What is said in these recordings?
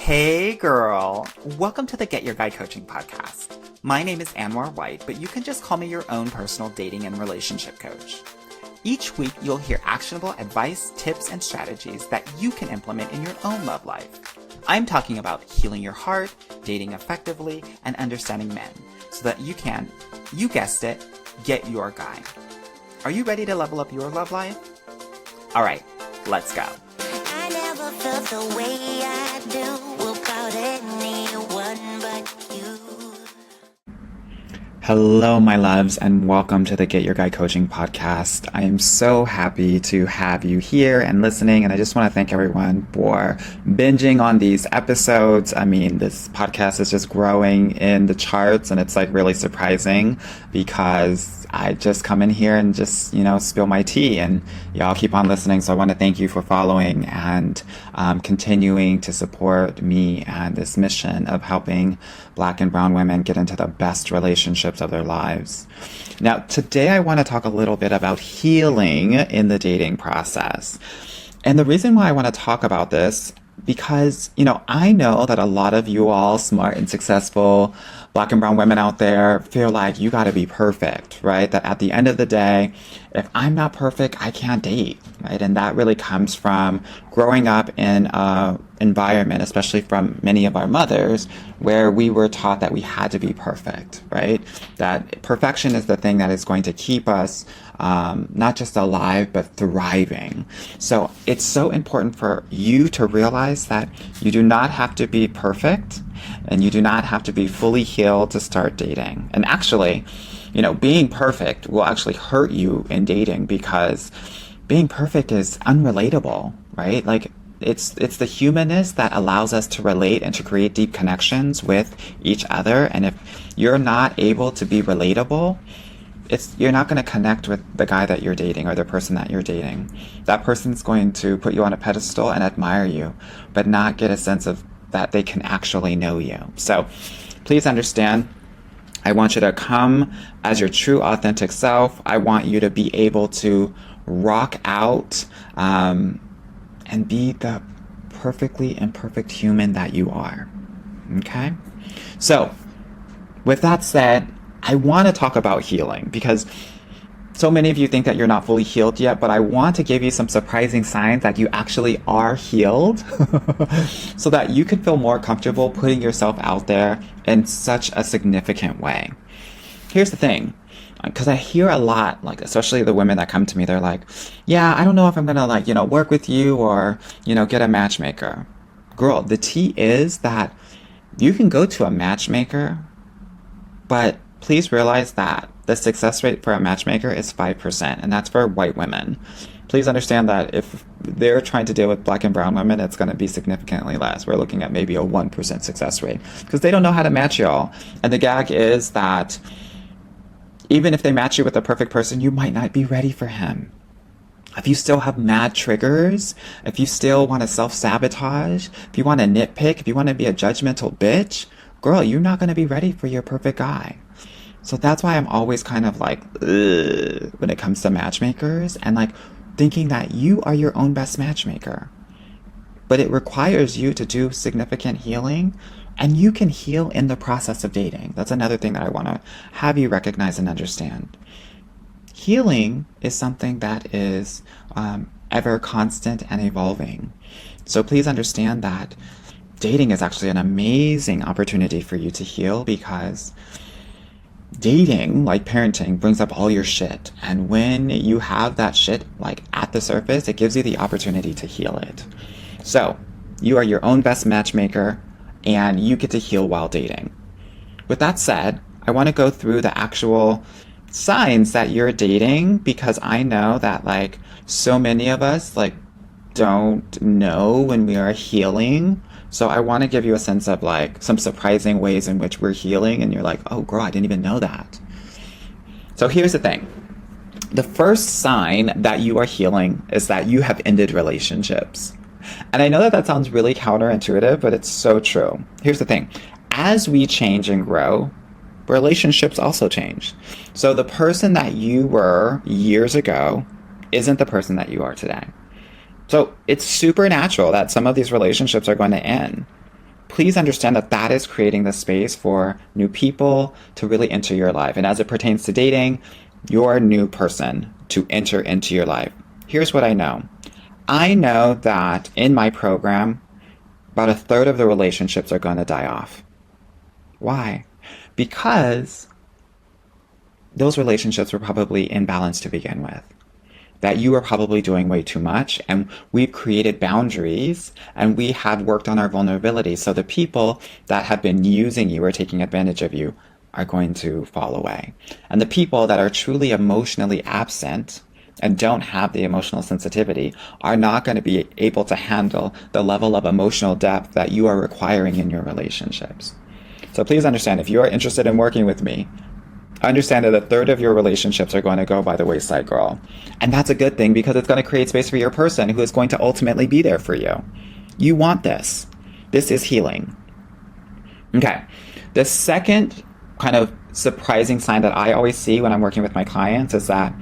Hey girl, welcome to the Get Your Guy Coaching podcast. My name is Anwar White, but you can just call me your own personal dating and relationship coach. Each week, you'll hear actionable advice, tips, and strategies that you can implement in your own love life. I'm talking about healing your heart, dating effectively, and understanding men so that you can, you guessed it, get your guy. Are you ready to level up your love life? All right, let's go. I never felt the way I do about anyone but you. Hello, my loves, and welcome to the Get Your Guy Coaching podcast. I am so happy to have you here and listening, and I just want to thank everyone for binging on these episodes. I mean, this podcast is just growing in the charts, and it's like really surprising because I just come in here and just, spill my tea, and y'all keep on listening. So I want to thank you for following and continuing to support me and this mission of helping Black and brown women get into the best relationships of their lives. Now, today I want to talk a little bit about healing in the dating process. And the reason why I want to talk about this, because, I know that a lot of you all smart and successful Black and brown women out there feel like you got to be perfect, right? That at the end of the day, if I'm not perfect, I can't date, right? And that really comes from growing up in an environment, especially from many of our mothers, where we were taught that we had to be perfect, right? That perfection is the thing that is going to keep us not just alive, but thriving. So it's so important for you to realize that you do not have to be perfect and you do not have to be fully healed to start dating. And actually, being perfect will actually hurt you in dating because being perfect is unrelatable, right? Like it's the humanness that allows us to relate and to create deep connections with each other. And if you're not able to be relatable, you're not going to connect with the guy that you're dating or the person that you're dating. That person's going to put you on a pedestal and admire you, but not get a sense of that they can actually know you. So please understand, I want you to come as your true authentic self. I want you to be able to rock out and be the perfectly imperfect human that you are. Okay? So with that said, I want to talk about healing because so many of you think that you're not fully healed yet, but I want to give you some surprising signs that you actually are healed so that you can feel more comfortable putting yourself out there in such a significant way. Here's the thing, because I hear a lot, like especially the women that come to me, they're like, yeah, I don't know if I'm going to work with you or, get a matchmaker. Girl, the tea is that you can go to a matchmaker, but please realize that the success rate for a matchmaker is 5%, and that's for white women. Please understand that if they're trying to deal with Black and brown women, it's going to be significantly less. We're looking at maybe a 1% success rate because they don't know how to match y'all. And the gag is that even if they match you with the perfect person, you might not be ready for him. If you still have mad triggers, if you still want to self-sabotage, if you want to nitpick, if you want to be a judgmental bitch, girl, you're not going to be ready for your perfect guy. So that's why I'm always kind of like, ugh, when it comes to matchmakers and thinking that you are your own best matchmaker. But it requires you to do significant healing, and you can heal in the process of dating. That's another thing that I want to have you recognize and understand. Healing is something that is ever constant and evolving. So please understand that dating is actually an amazing opportunity for you to heal because dating, like parenting, brings up all your shit. And when you have that shit at the surface, it gives you the opportunity to heal it. So you are your own best matchmaker and you get to heal while dating. With that said, I want to go through the actual signs that you're dating because I know that so many of us don't know when we are healing. So I want to give you a sense of some surprising ways in which we're healing and you're like, oh girl, I didn't even know that. So here's the thing. The first sign that you are healing is that you have ended relationships. And I know that sounds really counterintuitive, but it's so true. Here's the thing. As we change and grow, relationships also change. So the person that you were years ago isn't the person that you are today. So it's super natural that some of these relationships are going to end. please understand that that is creating the space for new people to really enter your life. And as it pertains to dating, your new person to enter into your life. Here's what I know. I know that in my program, about a third of the relationships are going to die off. Why? Because those relationships were probably imbalanced to begin with. That you are probably doing way too much, and we've created boundaries and we have worked on our vulnerability. So the people that have been using you or taking advantage of you are going to fall away. And the people that are truly emotionally absent and don't have the emotional sensitivity are not going to be able to handle the level of emotional depth that you are requiring in your relationships. So please understand, if you're interested in working with me, understand that a third of your relationships are going to go by the wayside, girl. And that's a good thing because it's going to create space for your person who is going to ultimately be there for you. You want this. This is healing. Okay. The second kind of surprising sign that I always see when I'm working with my clients is that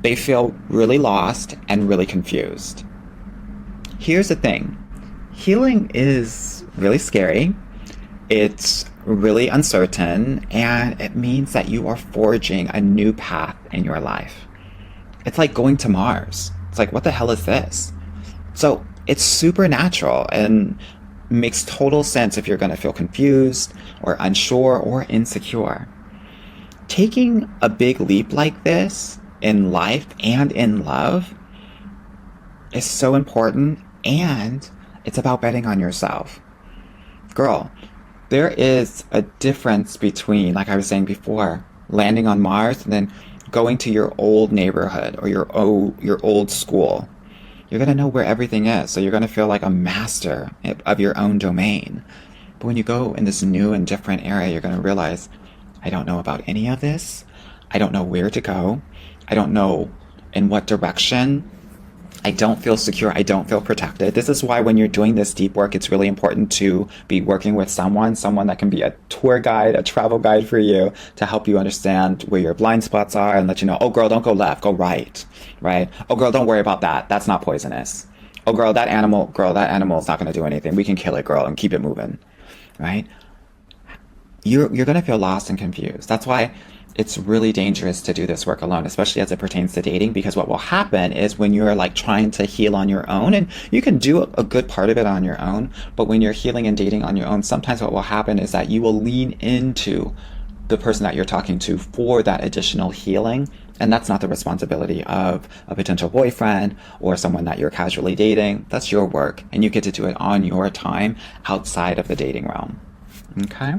they feel really lost and really confused. Here's the thing. Healing is really scary. It's really uncertain, and it means that you are forging a new path in your life. It's like going to Mars. It's like, what the hell is this? So it's supernatural and makes total sense if you're going to feel confused or unsure or insecure. Taking a big leap like this in life and in love is so important, and it's about betting on yourself. Girl, there is a difference between, like I was saying before, landing on Mars and then going to your old neighborhood or your old school. You're going to know where everything is, so you're going to feel like a master of your own domain. But when you go in this new and different area, you're going to realize, I don't know about any of this. I don't know where to go. I don't know in what direction. I don't feel secure. I don't feel protected. This is why when you're doing this deep work, it's really important to be working with someone that can be a tour guide, a travel guide for you to help you understand where your blind spots are and let you know, oh girl, don't go left, go right, right? Oh girl, don't worry about that. That's not poisonous. Oh girl, that animal is not going to do anything. We can kill it, girl, and keep it moving, right? You're going to feel lost and confused. That's why it's really dangerous to do this work alone, especially as it pertains to dating, because what will happen is when you're like trying to heal on your own, and you can do a good part of it on your own, but when you're healing and dating on your own, sometimes what will happen is that you will lean into the person that you're talking to for that additional healing. And that's not the responsibility of a potential boyfriend or someone that you're casually dating. That's your work, and you get to do it on your time outside of the dating realm. Okay?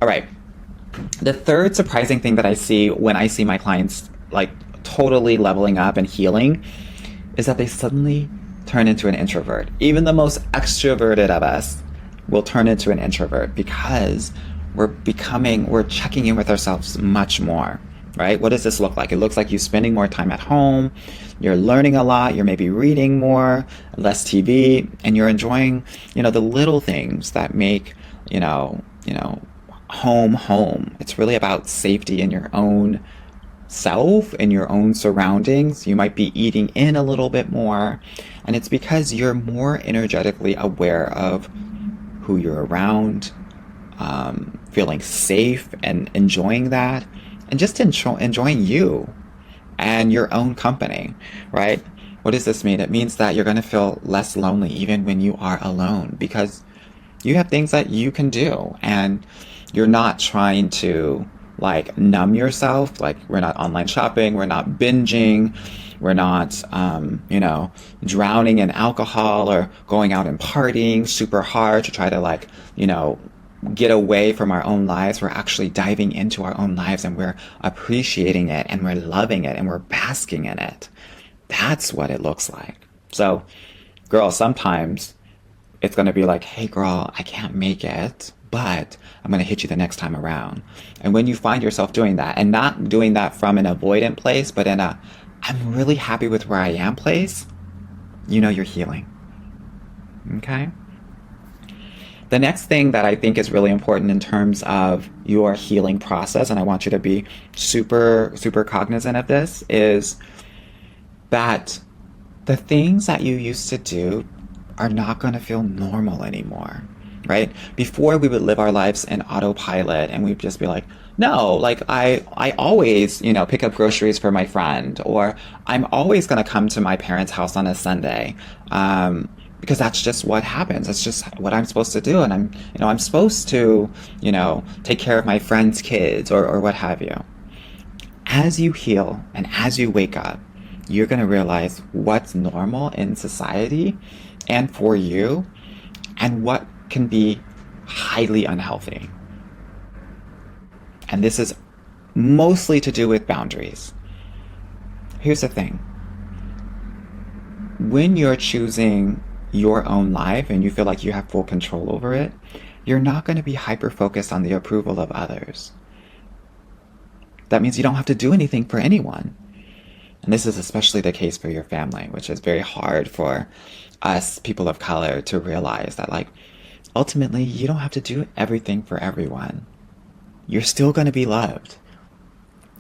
All right. The third surprising thing that I see when I see my clients like totally leveling up and healing is that they suddenly turn into an introvert. Even the most extroverted of us will turn into an introvert because we're checking in with ourselves much more, right? What does this look like? It looks like you spending more time at home, you're learning a lot, you're maybe reading more, less TV, and you're enjoying, the little things that make, home. It's really about safety in your own self, in your own surroundings. You might be eating in a little bit more, and it's because you're more energetically aware of who you're around, feeling safe and enjoying that, and just enjoying you and your own company, right? What does this mean? It means that you're going to feel less lonely even when you are alone, because you have things that you can do, and you're not trying to like numb yourself. Like, we're not online shopping, we're not binging, we're not, drowning in alcohol or going out and partying super hard to try to get away from our own lives. We're actually diving into our own lives, and we're appreciating it, and we're loving it, and we're basking in it. That's what it looks like. So, girl, sometimes it's going to be like, hey girl, I can't make it, but I'm going to hit you the next time around. And when you find yourself doing that, and not doing that from an avoidant place, but in a, I'm really happy with where I am place, you're healing. Okay? The next thing that I think is really important in terms of your healing process, and I want you to be super, super cognizant of this, is that the things that you used to do are not going to feel normal anymore. right? Before we would live our lives in autopilot and we'd just be like, no, like I always, pick up groceries for my friend, or I'm always going to come to my parents' house on a Sunday. Because that's just what happens. That's just what I'm supposed to do. And I'm supposed to, take care of my friends' kids or what have you. As you heal and as you wake up, you're going to realize what's normal in society and for you, and what can be highly unhealthy. And this is mostly to do with boundaries. Here's the thing. When you're choosing your own life and you feel like you have full control over it, you're not going to be hyper-focused on the approval of others. That means you don't have to do anything for anyone. And this is especially the case for your family, which is very hard for us people of color to realize that, like, ultimately, you don't have to do everything for everyone. You're still going to be loved.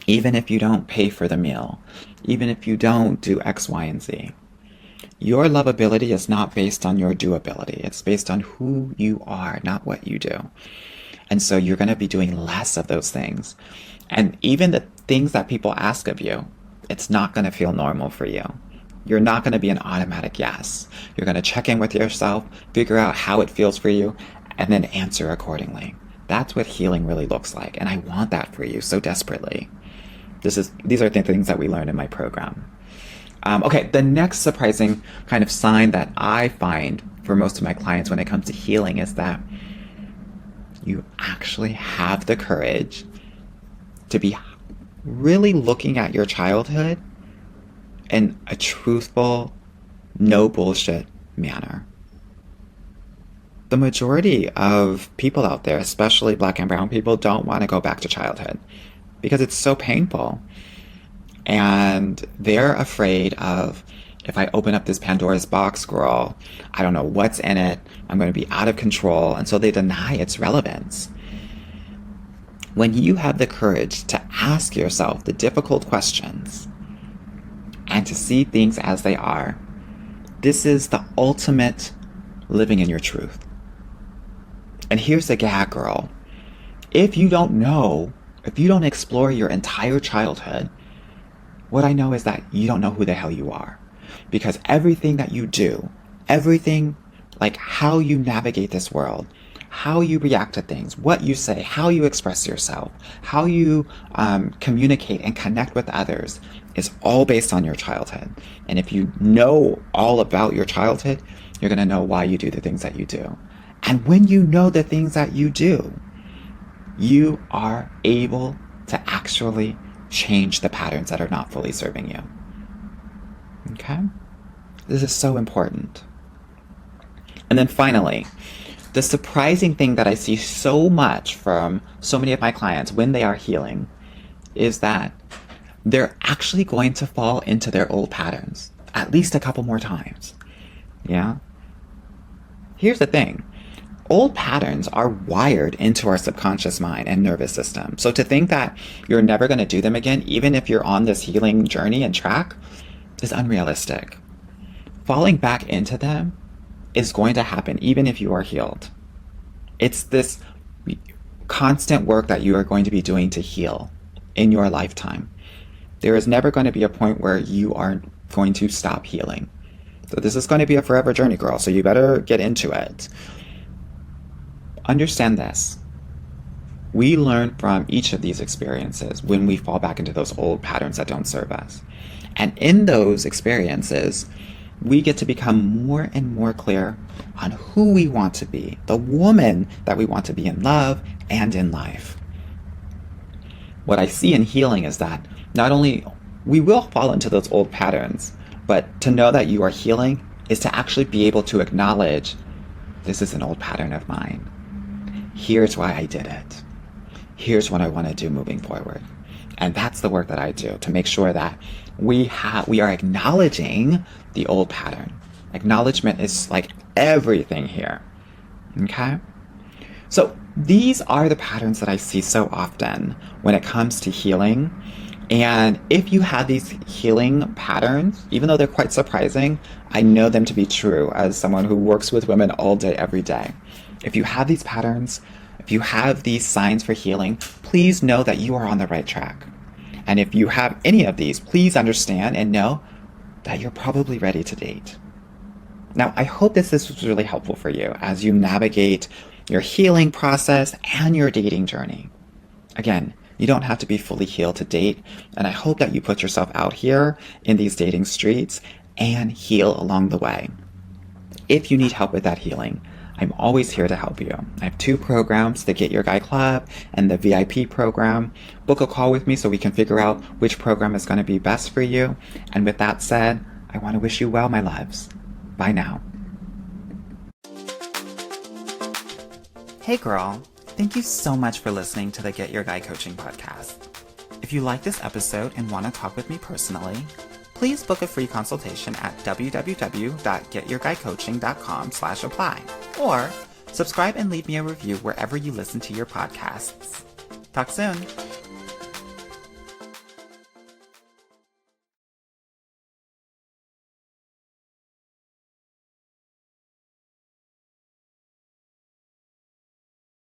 Even if you don't pay for the meal, even if you don't do X, Y, and Z. Your lovability is not based on your doability. It's based on who you are, not what you do. And so you're going to be doing less of those things. And even the things that people ask of you, it's not going to feel normal for you. You're not going to be an automatic yes. You're going to check in with yourself, figure out how it feels for you, and then answer accordingly. That's what healing really looks like. And I want that for you so desperately. These are the things that we learn in my program. Okay, the next surprising kind of sign that I find for most of my clients when it comes to healing is that you actually have the courage to be really looking at your childhood in a truthful, no bullshit manner. The majority of people out there, especially Black and brown people, don't want to go back to childhood because it's so painful. And they're afraid of, if I open up this Pandora's box, girl, I don't know what's in it. I'm going to be out of control. And so they deny its relevance. When you have the courage to ask yourself the difficult questions and to see things as they are, this is the ultimate living in your truth. And here's the gag, girl. If you don't explore your entire childhood, what I know is that you don't know who the hell you are. Because everything that you do, everything, like how you navigate this world, how you react to things, what you say, how you express yourself, how you communicate and connect with others is all based on your childhood. And if you know all about your childhood, you're going to know why you do the things that you do. And when you know the things that you do, you are able to actually change the patterns that are not fully serving you. Okay? This is so important. And then finally, the surprising thing that I see so much from so many of my clients when they are healing is that they're actually going to fall into their old patterns at least a couple more times. Yeah? Here's the thing. Old patterns are wired into our subconscious mind and nervous system. So to think that you're never going to do them again, even if you're on this healing journey and track, is unrealistic. Falling back into them is going to happen even if you are healed. It's this constant work that you are going to be doing to heal in your lifetime. There is never going to be a point where you are going to stop healing. So this is going to be a forever journey, girl. So you better get into it. Understand this. We learn from each of these experiences when we fall back into those old patterns that don't serve us. And in those experiences, we get to become more and more clear on who we want to be, the woman that we want to be in love and in life. What I see in healing is that not only we will fall into those old patterns, but to know that you are healing is to actually be able to acknowledge, this is an old pattern of mine. Here's why I did it. Here's what I want to do moving forward. And that's the work that I do to make sure that we are acknowledging the old pattern. Acknowledgement is like everything here. Okay? So these are the patterns that I see so often when it comes to healing. And if you have these healing patterns, even though they're quite surprising, I know them to be true as someone who works with women all day, every day. If you have these patterns, if you have these signs for healing, please know that you are on the right track. And if you have any of these, please understand and know that you're probably ready to date. Now, I hope this was really helpful for you as you navigate your healing process and your dating journey. Again, you don't have to be fully healed to date, and I hope that you put yourself out here in these dating streets and heal along the way. If you need help with that healing, I'm always here to help you. I have 2 programs, the Get Your Guy Club and the VIP program. Book a call with me so we can figure out which program is going to be best for you. And with that said, I want to wish you well, my loves. Bye now. Hey girl, thank you so much for listening to the Get Your Guy Coaching podcast. If you like this episode and want to talk with me personally, please book a free consultation at www.getyourguycoaching.com/apply or subscribe and leave me a review wherever you listen to your podcasts. Talk soon.